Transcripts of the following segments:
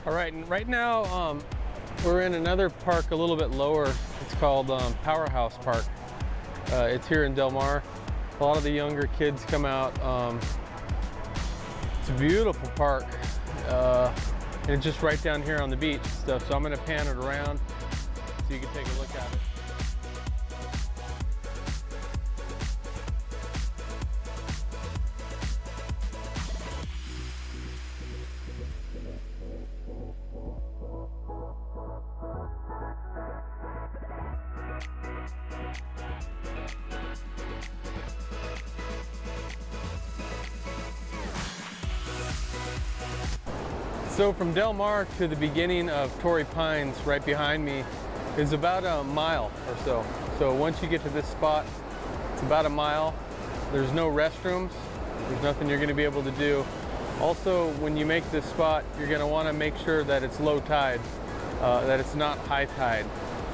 All right, and right now we're in another park a little bit lower. It's called Powerhouse Park. It's here in Del Mar. A lot of the younger kids come out. It's a beautiful park, and it's just right down here on the beach and stuff. So I'm gonna pan it around so you can take a look at it. So from Del Mar to the beginning of Torrey Pines, right behind me, is about a mile or so. So once you get to this spot, it's about a mile. There's no restrooms. There's nothing you're going to be able to do. Also, when you make this spot, you're going to want to make sure that it's low tide, that it's not high tide.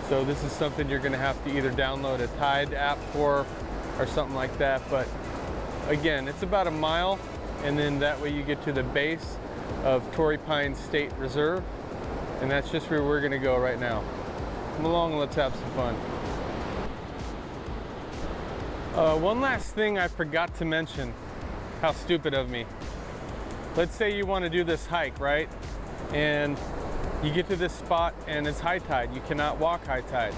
So this is something you're going to have to either download a Tide app for or something like that. But again, it's about a mile, and then that way you get to the base of Torrey Pines State Reserve, and that's just where we're going to go right now. Come along and let's have some fun. One last thing I forgot to mention. How stupid of me. Let's say you want to do this hike, right? And you get to this spot and it's high tide. You cannot walk high tide.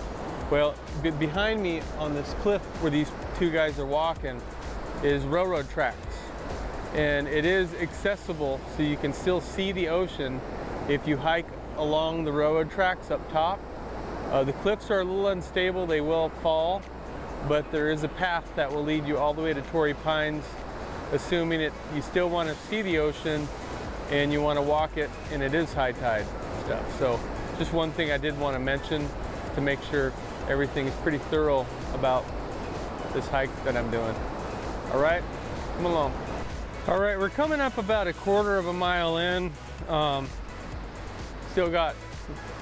Well, behind me on this cliff where these two guys are walking is railroad tracks. And it is accessible, so you can still see the ocean if you hike along the railroad tracks up top. The cliffs are a little unstable, they will fall, but there is a path that will lead you all the way to Torrey Pines, assuming you still want to see the ocean and you want to walk it, and it is high tide stuff. So just one thing I did want to mention to make sure everything is pretty thorough about this hike that I'm doing. All right, come along. All right, we're coming up about a quarter of a mile in. Still got,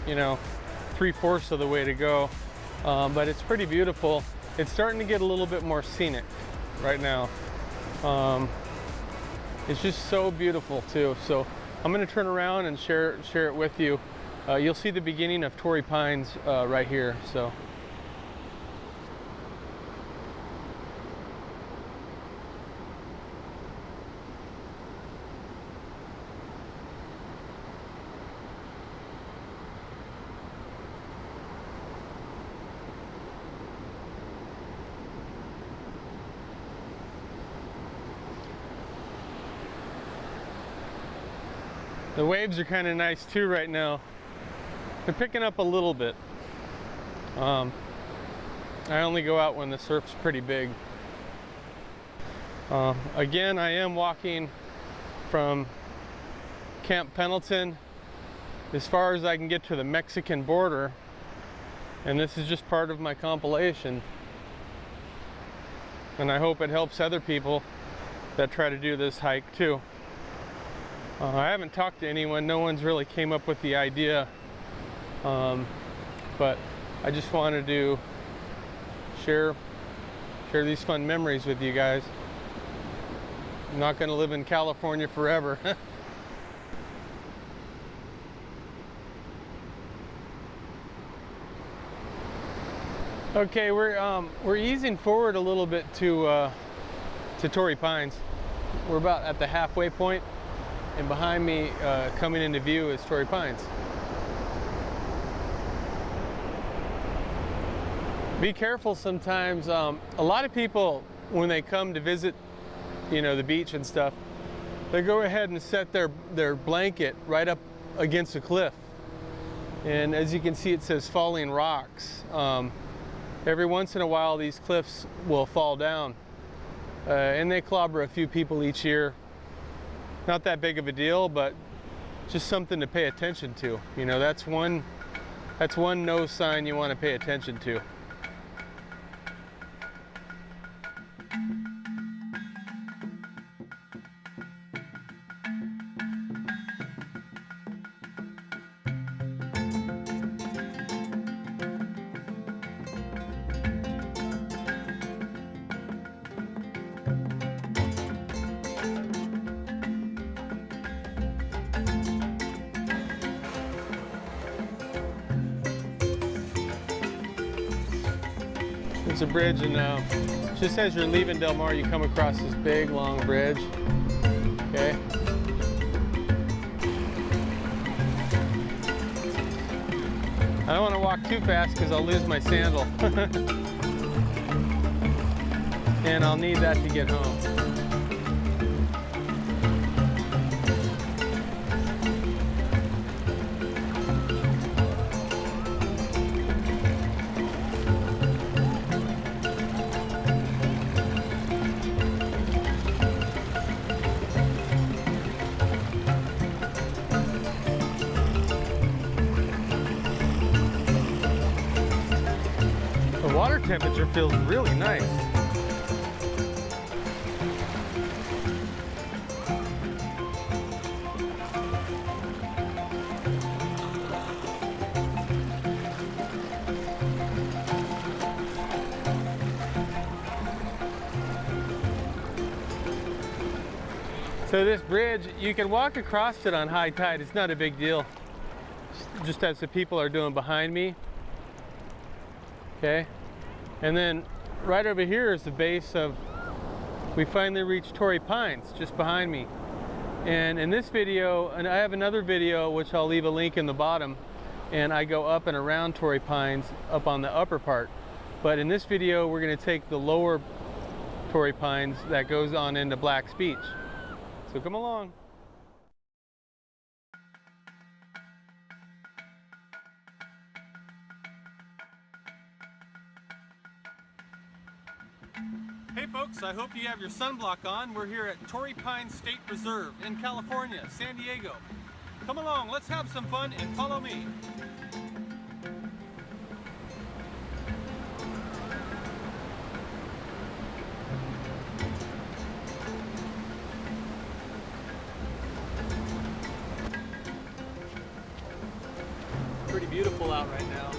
3/4 of the way to go, but it's pretty beautiful. It's starting to get a little bit more scenic right now. It's just so beautiful too. So I'm gonna turn around and share it with you. You'll see the beginning of Torrey Pines right here. So. The waves are kind of nice too right now. They're picking up a little bit. I only go out when the surf's pretty big. Again, I am walking from Camp Pendleton as far as I can get to the Mexican border, and this is just part of my compilation. And I hope it helps other people that try to do this hike too. I haven't talked to anyone. No one's really came up with the idea, but I just wanted to share these fun memories with you guys. I'm not going to live in California forever. Okay, we're easing forward a little bit to Torrey Pines. We're about at the halfway point. And behind me, coming into view, is Torrey Pines. Be careful sometimes. A lot of people, when they come to visit, the beach and stuff, they go ahead and set their blanket right up against a cliff. And as you can see, it says falling rocks. Every once in a while, these cliffs will fall down. And they clobber a few people each year. Not that big of a deal, but just something to pay attention to. That's one no sign you want to pay attention to. It's a bridge, and just as you're leaving Del Mar, you come across this big, long bridge. Okay. I don't want to walk too fast because I'll lose my sandal. And I'll need that to get home. The water temperature feels really nice. So this bridge, you can walk across it on high tide. It's not a big deal. Just as the people are doing behind me. Okay. And then right over here is the base of, we finally reached Torrey Pines, just behind me. And in this video, and I have another video which I'll leave a link in the bottom, and I go up and around Torrey Pines up on the upper part. But in this video, we're going to take the lower Torrey Pines that goes on into Black's Beach. So come along. Hey folks, I hope you have your sunblock on. We're here at Torrey Pines State Reserve in California, San Diego. Come along, let's have some fun and follow me. Pretty beautiful out right now.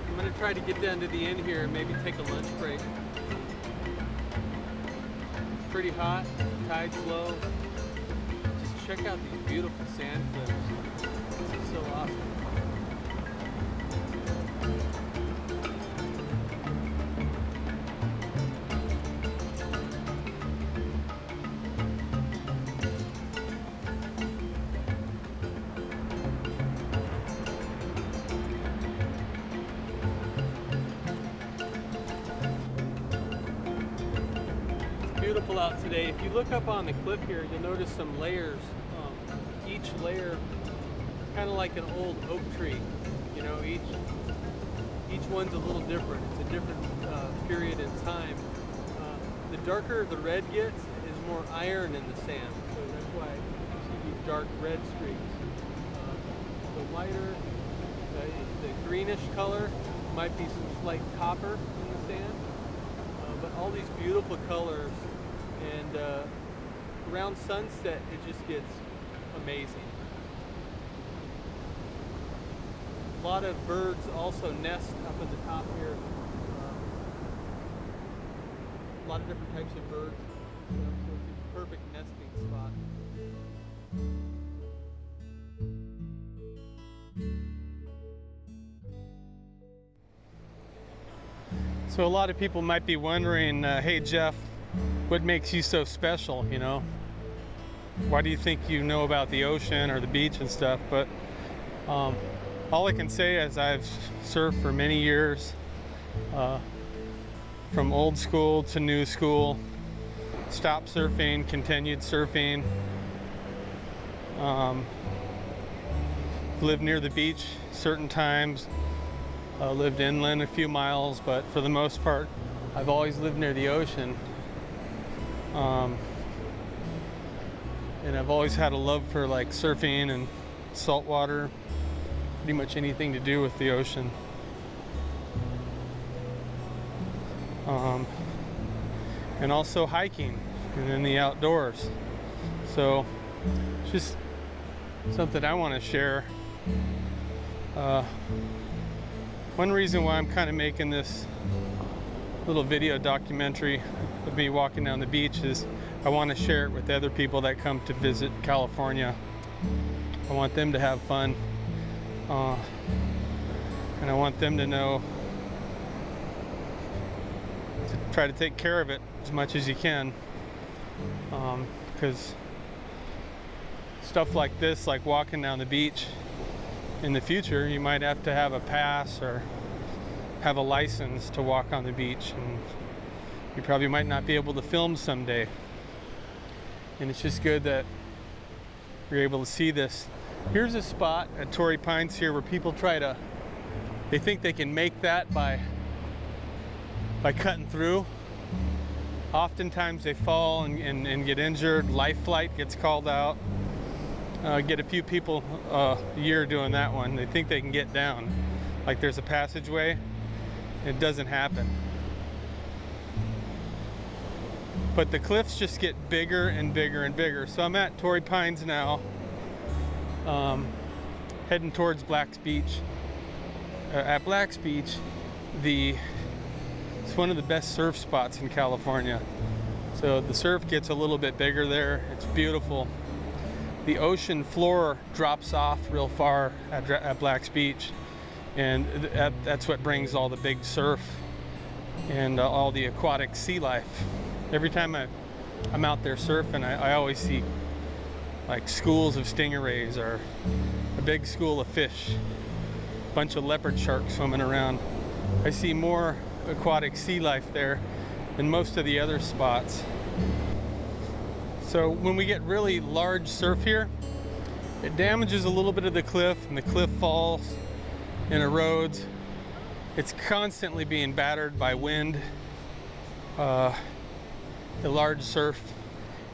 I'm going to try to get down to the end here and maybe take a lunch break. It's pretty hot, tide's low. Just check out these beautiful sand cliffs. It's so awesome. Beautiful out today. If you look up on the cliff here, you'll notice some layers. Each layer is kind of like an old oak tree. You know, each one's a little different. It's a different period in time. The darker the red gets, is more iron in the sand. So that's why you see these dark red streaks. The lighter, the greenish color might be some slight copper in the sand. But all these beautiful colors. And around sunset, it just gets amazing. A lot of birds also nest up at the top here. A lot of different types of birds. So it's a perfect nesting spot. So a lot of people might be wondering, hey Jeff, what makes you so special, you know? Why do you think you know about the ocean or the beach and stuff? But all I can say is I've surfed for many years, from old school to new school, stopped surfing, continued surfing, lived near the beach certain times, lived inland a few miles, but for the most part, I've always lived near the ocean. And I've always had a love for like surfing and saltwater, pretty much anything to do with the ocean. And also hiking and in the outdoors. So just something I want to share. One reason why I'm kind of making this little video documentary of me walking down the beach is I want to share it with other people that come to visit California. I want them to have fun, and I want them to know to try to take care of it as much as you can, because stuff like this, like walking down the beach, in the future you might have to have a pass or have a license to walk on the beach, and you probably might not be able to film someday. And it's just good that you're able to see this. Here's a spot at Torrey Pines here where people they think they can make that by cutting through. Oftentimes they fall and get injured. Life flight gets called out. Get a few people a year doing that one. They think they can get down, like there's a passageway. It doesn't happen. But the cliffs just get bigger and bigger and bigger. So I'm at Torrey Pines now, heading towards Black's Beach. At Black's Beach, it's one of the best surf spots in California. So the surf gets a little bit bigger there. It's beautiful. The ocean floor drops off real far at Black's Beach, and that's what brings all the big surf and all the aquatic sea life. Every time I'm out there surfing, I always see like schools of stingrays or a big school of fish, a bunch of leopard sharks swimming around. I see more aquatic sea life there than most of the other spots. So when we get really large surf here, it damages a little bit of the cliff, and the cliff falls and erodes. It's constantly being battered by wind, the large surf,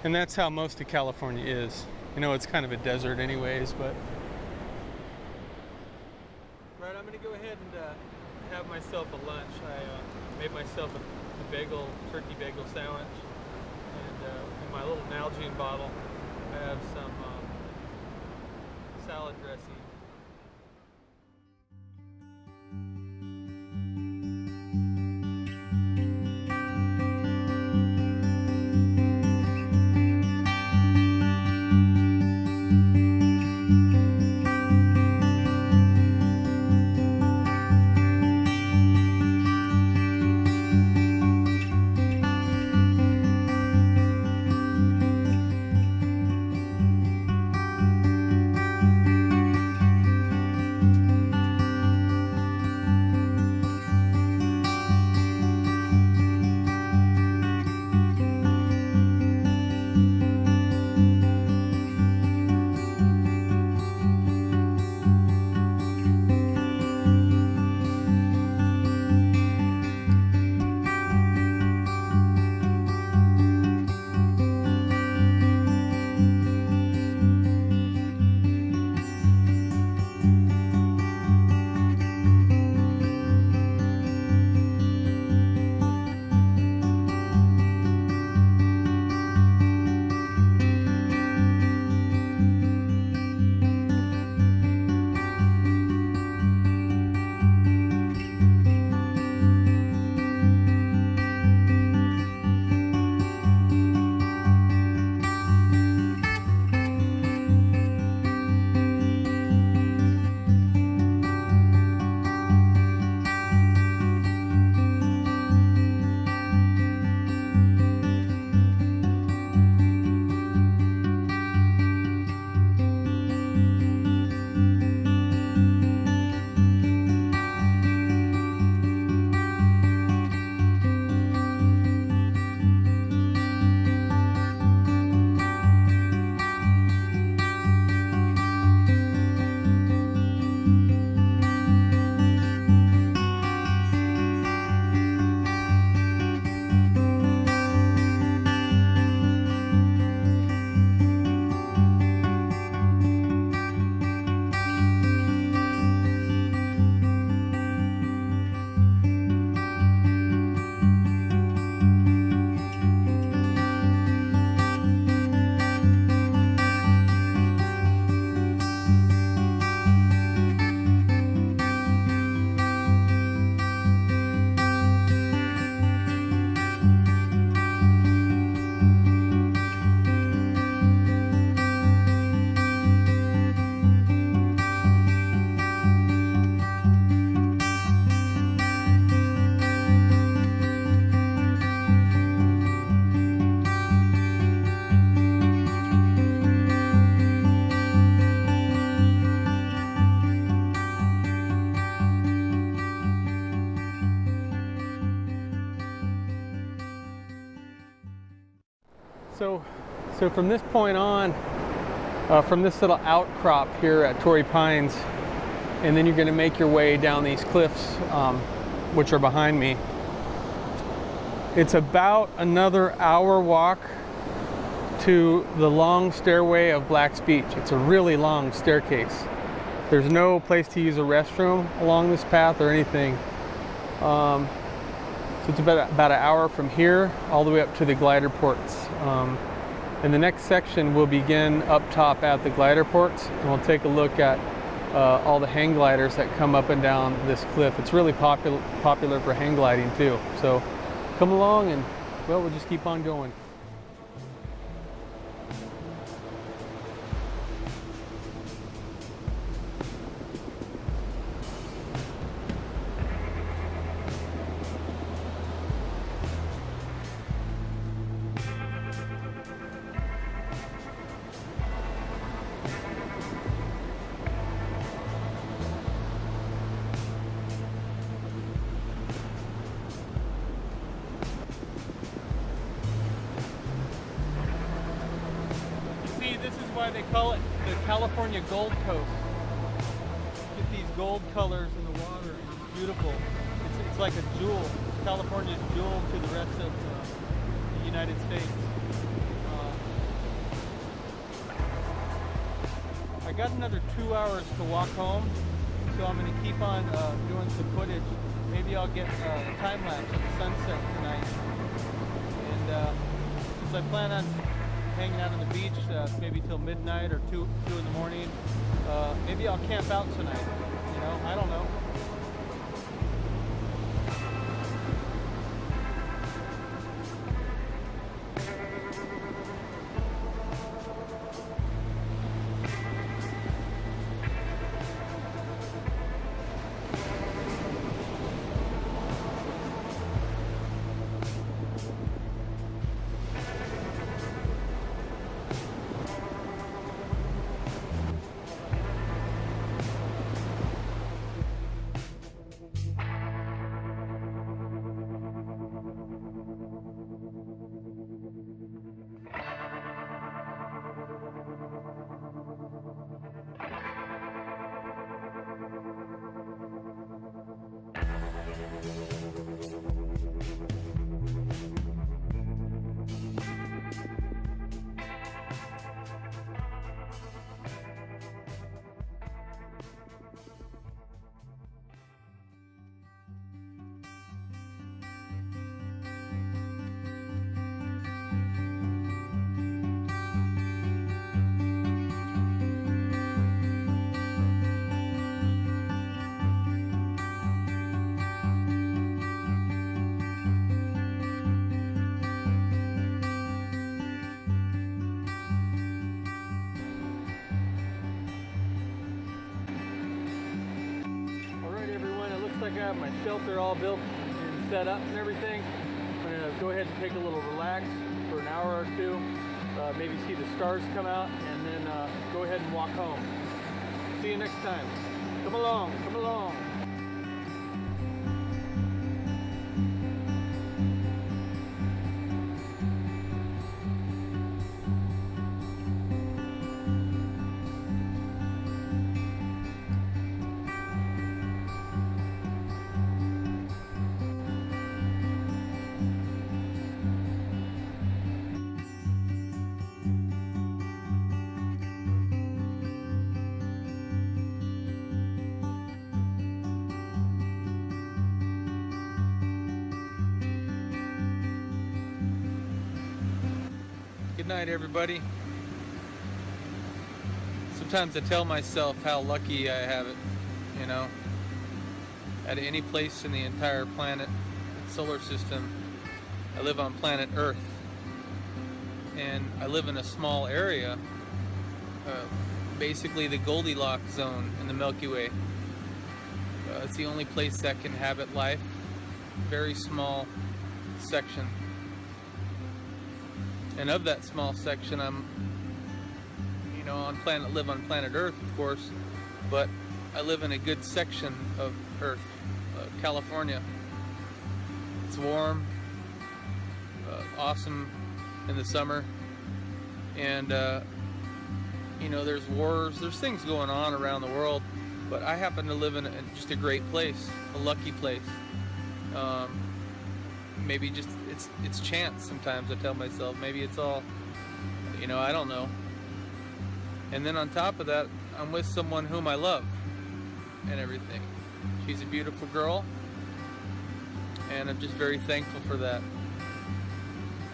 and that's how most of California is. You know, it's kind of a desert anyways, but... Right, I'm gonna go ahead and have myself a lunch. I made myself a turkey bagel sandwich. And in my little Nalgene bottle, I have some salad dressing. So from this point on, from this little outcrop here at Torrey Pines, and then you're going to make your way down these cliffs, which are behind me. It's about another hour walk to the long stairway of Black's Beach. It's a really long staircase. There's no place to use a restroom along this path or anything. So it's about an hour from here all the way up to the glider ports. And the next section will begin up top at the glider ports, and we'll take a look at all the hang gliders that come up and down this cliff. It's really popular for hang gliding too. So come along and, well, we'll just keep on going. This is why they call it the California Gold Coast. Get these gold colors in the water. It's beautiful. It's like a jewel. California's jewel to the rest of the United States. I got another 2 hours to walk home, so I'm going to keep on doing some footage. Maybe I'll get a time lapse of the sunset tonight. And since I plan on hanging out on the beach maybe till midnight or 2 in the morning. Maybe I'll camp out tonight, you know, I don't know. I have my shelter all built and set up and everything. I'm going to go ahead and take a little relax for an hour or two, maybe see the stars come out, and then go ahead and walk home. See you next time. Come along, come along. Good night, everybody. Sometimes I tell myself how lucky I have it, you know. At any place in the entire planet, solar system, I live on planet Earth. And I live in a small area, basically the Goldilocks zone in the Milky Way. It's the only place that can inhabit life. Very small section. And of that small section, I'm, you know, live on planet Earth, of course, but I live in a good section of Earth, California. It's warm, awesome in the summer, And you know, there's wars, there's things going on around the world, but I happen to live in just a great place, a lucky place. Maybe just it's chance. Sometimes I tell myself maybe it's all, you know, I don't know. And then on top of that, I'm with someone whom I love and everything. She's a beautiful girl, and I'm just very thankful for that.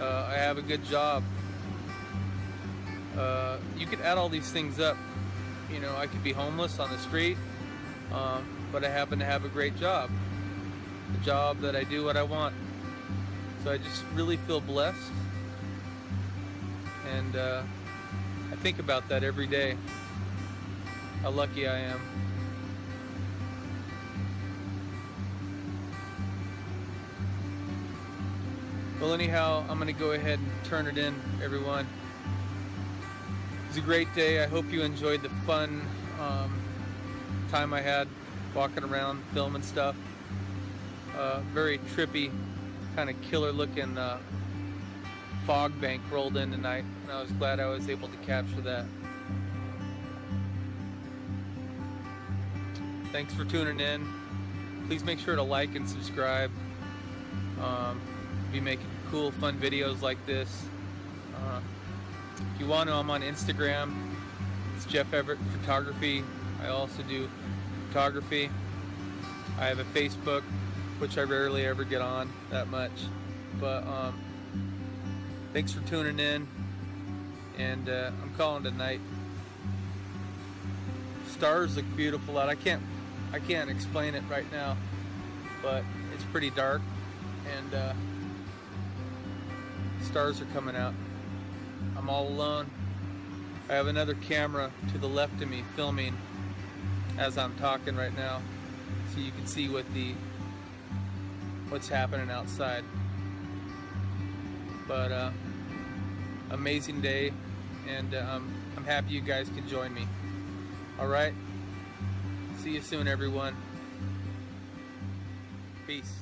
I have a good job. You could add all these things up. You know, I could be homeless on the street, but I happen to have a great job. A job that I do what I want. So I just really feel blessed. And I think about that every day. How lucky I am. Well, anyhow, I'm going to go ahead and turn it in, everyone. It was a great day. I hope you enjoyed the fun time I had walking around, filming stuff. Very trippy, kind of killer looking fog bank rolled in tonight, and I was glad I was able to capture that. Thanks for tuning in. Please make sure to like and subscribe. Be making cool, fun videos like this. If you want to, I'm on Instagram. It's Jeff Everett Photography. I also do photography. I have a Facebook, which I rarely ever get on that much. But thanks for tuning in, and I'm calling it a night. Stars look beautiful out. I can't explain it right now, but it's pretty dark, and stars are coming out. I'm all alone. I have another camera to the left of me filming as I'm talking right now, so you can see what's happening outside. But amazing day, and I'm happy you guys could join me. All right, see you soon, everyone. Peace.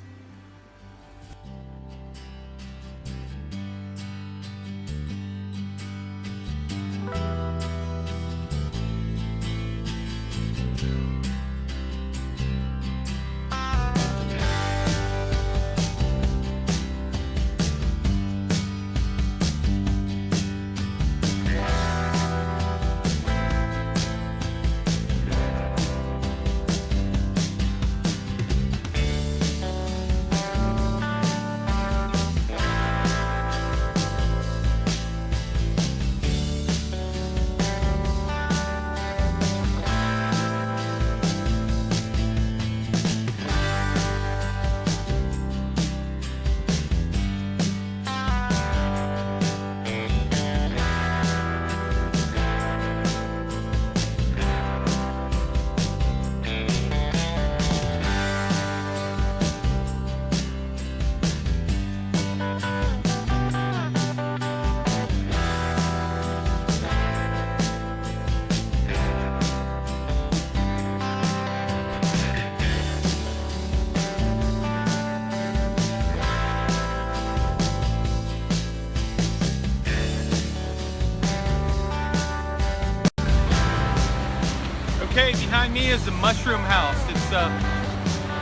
Okay, behind me is the Mushroom House. It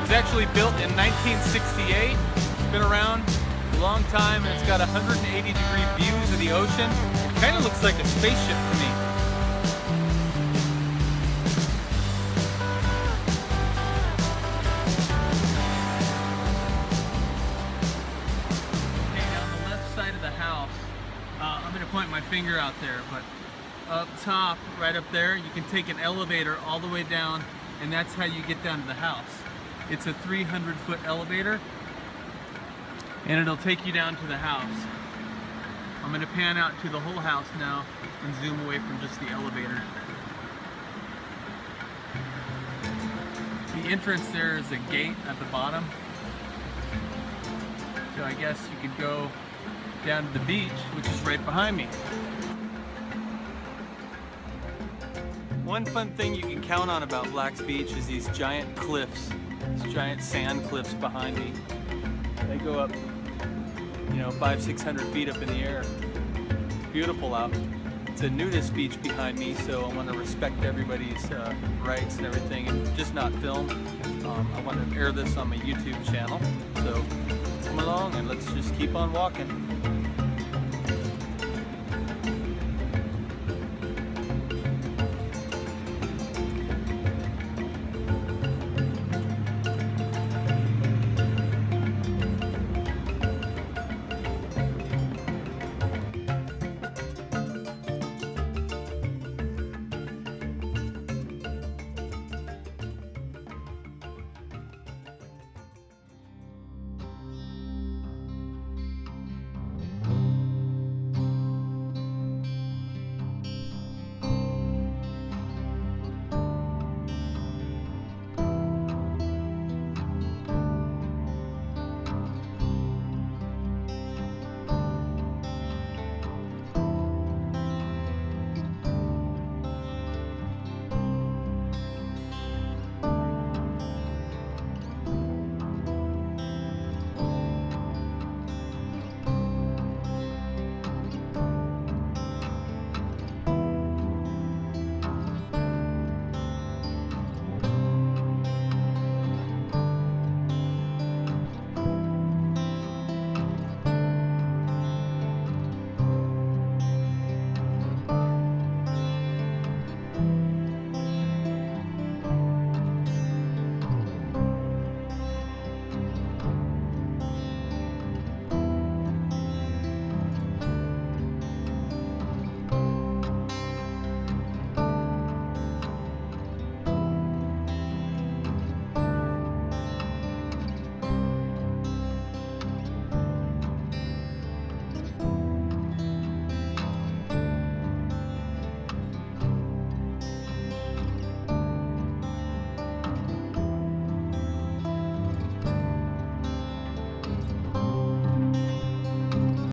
was actually built in 1968. It's been around a long time, and it's got 180-degree views of the ocean. It kind of looks like a spaceship to me. Okay, now on the left side of the house, I'm going to point my finger out there, but up top, right up there, you can take an elevator all the way down, and that's how you get down to the house. It's a 300-foot elevator, and it'll take you down to the house. I'm going to pan out to the whole house now and zoom away from just the elevator. The entrance there is a gate at the bottom, so I guess you could go down to the beach, which is right behind me. One fun thing you can count on about Black's Beach is these giant cliffs, these giant sand cliffs behind me. They go up, you know, 500-600 feet up in the air. Beautiful out. it's a nudist beach behind me, so I want to respect everybody's rights and everything, and just not film. I want to air this on my YouTube channel, so come along and let's just keep on walking.